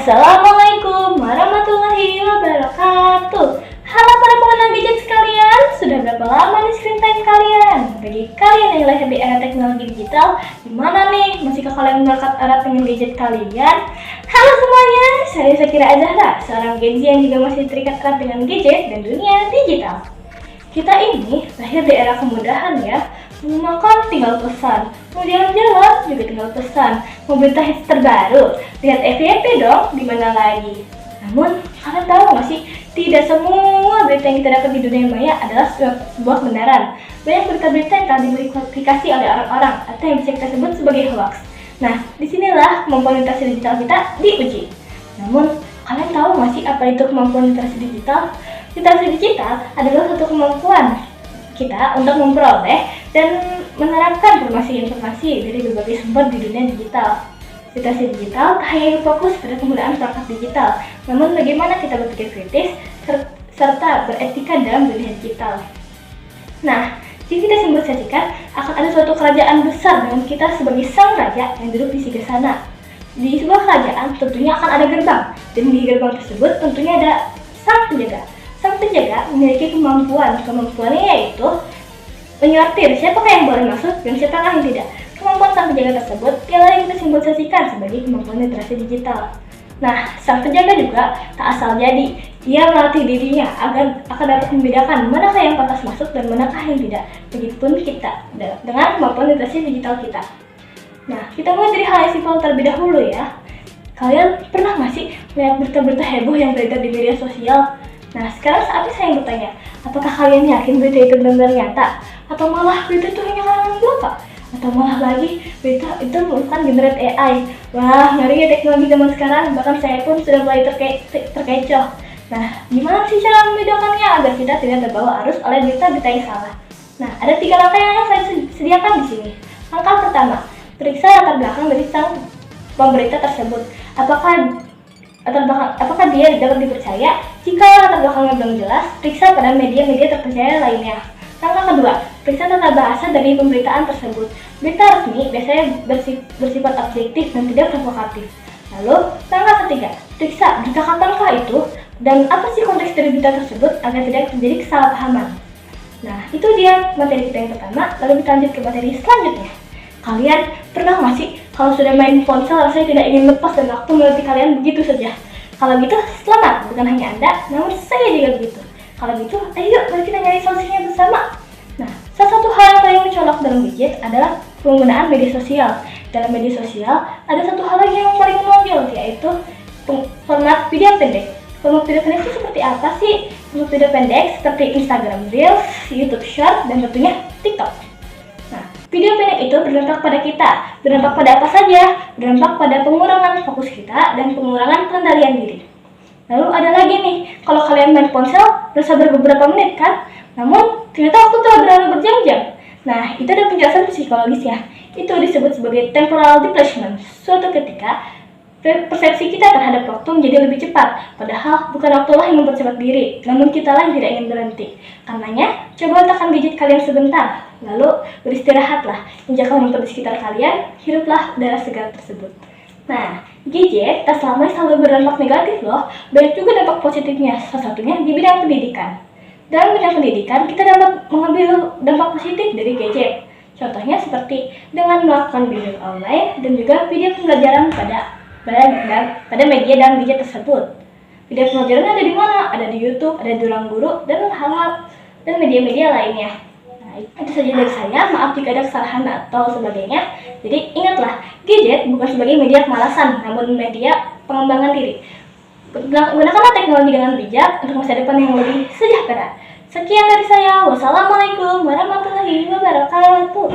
Assalamualaikum warahmatullahi wabarakatuh. Halo para pengguna gadget sekalian, sudah berapa lama nih screen time kalian? Bagi kalian yang lahir di era teknologi digital, gimana nih? Masihkah kalian melekat erat dengan gadget kalian? Halo semuanya, saya Zakira Azahra, seorang Gen Z yang juga masih terikat erat dengan gadget dan dunia digital. Kita ini lahir di era kemudahan ya. Mau makan tinggal pesan, mau jalan-jalan juga tinggal pesan, mau berita hits terbaru, lihat FYP dong, di mana lagi. Namun, kalian tahu nggak sih, tidak semua berita yang kita dapat di dunia maya adalah sebuah kebenaran. Banyak berita-berita yang telah dimodifikasi oleh orang-orang atau yang bisa kita sebut sebagai hoax. Nah, disinilah kemampuan literasi digital kita diuji. Namun, kalian tahu nggak sih apa itu kemampuan literasi digital? Literasi digital adalah satu kemampuan kita untuk memperoleh dan menerapkan informasi-informasi dari berbagai sumber di dunia digital. Literasi digital tak hanya fokus pada penggunaan perangkat digital, namun bagaimana kita berpikir kritis serta beretika dalam dunia digital. Nah, jika kita simbolisasikan, akan ada suatu kerajaan besar dengan kita sebagai sang raja yang duduk di singgah Di sebuah kerajaan tentunya akan ada gerbang, dan di gerbang tersebut tentunya ada sang penjaga. Sang penjaga memiliki kemampuannya yaitu menyortir siapakah yang boleh masuk dan siapakah yang tidak. Kemampuan sang penjaga tersebut ialah yang kita simbolisasikan sebagai kemampuan literasi digital. Nah, sang penjaga juga tak asal jadi. Ia melatih dirinya agar akan dapat membedakan manakah yang pantas masuk dan manakah yang tidak. Begitupun kita dengan kemampuan literasi digital kita. Nah, kita mulai dari hal yang simpel terlebih dahulu ya. Kalian pernah nggak sih melihat berita-berita heboh yang beredar di media sosial? Nah, sekarang saatnya saya yang bertanya, apakah kalian yakin berita itu benar-benar nyata? Atau malah berita itu hanya kalangan belaka? Atau malah lagi berita itu merupakan generate AI? Wah, ngeri ya teknologi zaman sekarang, bahkan saya pun sudah mulai terkecoh. Nah, gimana sih cara membedakannya agar kita tidak terbawa arus oleh berita-berita yang salah? Nah, ada 3 langkah yang saya sediakan di sini. Langkah pertama, periksa latar belakang dari sang pemberita tersebut. Apakah dia dapat dipercaya? Jika latar belakangnya belum jelas, periksa pada media-media terpercaya lainnya. Langkah kedua, periksa tata bahasa dari pemberitaan tersebut. Berita resmi biasanya bersifat objektif dan tidak provokatif. Lalu, langkah ketiga, periksa berita kapankah itu dan apa sih konteks dari berita tersebut agar tidak terjadi kesalahpahaman. Nah, itu dia materi kita yang pertama, lalu kita lanjut ke materi selanjutnya. Kalian pernah nggak sih kalau sudah main ponsel rasanya tidak ingin lepas dan waktu melewati kalian begitu saja? Kalau gitu, selamat, bukan hanya Anda, namun saya juga begitu. Kalau gitu, ayo mari kita nyari solusinya bersama. Nah, salah satu hal yang paling mencolok dalam gadget adalah penggunaan media sosial. Dalam media sosial, ada satu hal lagi yang paling menonjol, yaitu format video pendek. Format video pendek itu seperti apa sih? Format video pendek seperti Instagram Reels, YouTube Short, dan tentunya TikTok. Video pendek itu berdampak pada kita. Berdampak pada apa saja? Berdampak pada pengurangan fokus kita dan pengurangan pengendalian diri. Lalu ada lagi nih, kalau kalian main ponsel bersabar beberapa menit kan? Namun ternyata waktu telah berlalu berjam-jam. Nah, itu ada penjelasan psikologis ya. Itu disebut sebagai temporal displacement. Suatu ketika persepsi kita terhadap waktu menjadi lebih cepat, padahal bukan waktulah yang mempercepat diri, namun kitalah yang tidak ingin berhenti. Karenanya, coba letakkan gadget kalian sebentar, lalu beristirahatlah. Injaklah rumput di sekitar kalian, hiruplah udara segar tersebut. Nah, gadget tak selamanya selalu berdampak negatif loh, banyak juga dampak positifnya, salah satunya di bidang pendidikan. Dalam bidang pendidikan, kita dapat mengambil dampak positif dari gadget. Contohnya seperti dengan melakukan bimbel online dan juga video pembelajaran pada media dan gadget tersebut. Video pembelajaran ada di mana? Ada di YouTube, ada di ruang guru, dan hal-hal dan media-media lainnya. Nah, itu saja dari saya. Maaf jika ada kesalahan atau sebagainya. Jadi ingatlah, gadget bukan sebagai media kemalasan, namun media pengembangan diri. Gunakanlah teknologi dengan bijak untuk masa depan yang lebih sejahtera. Sekian dari saya. Wassalamualaikum warahmatullahi wabarakatuh.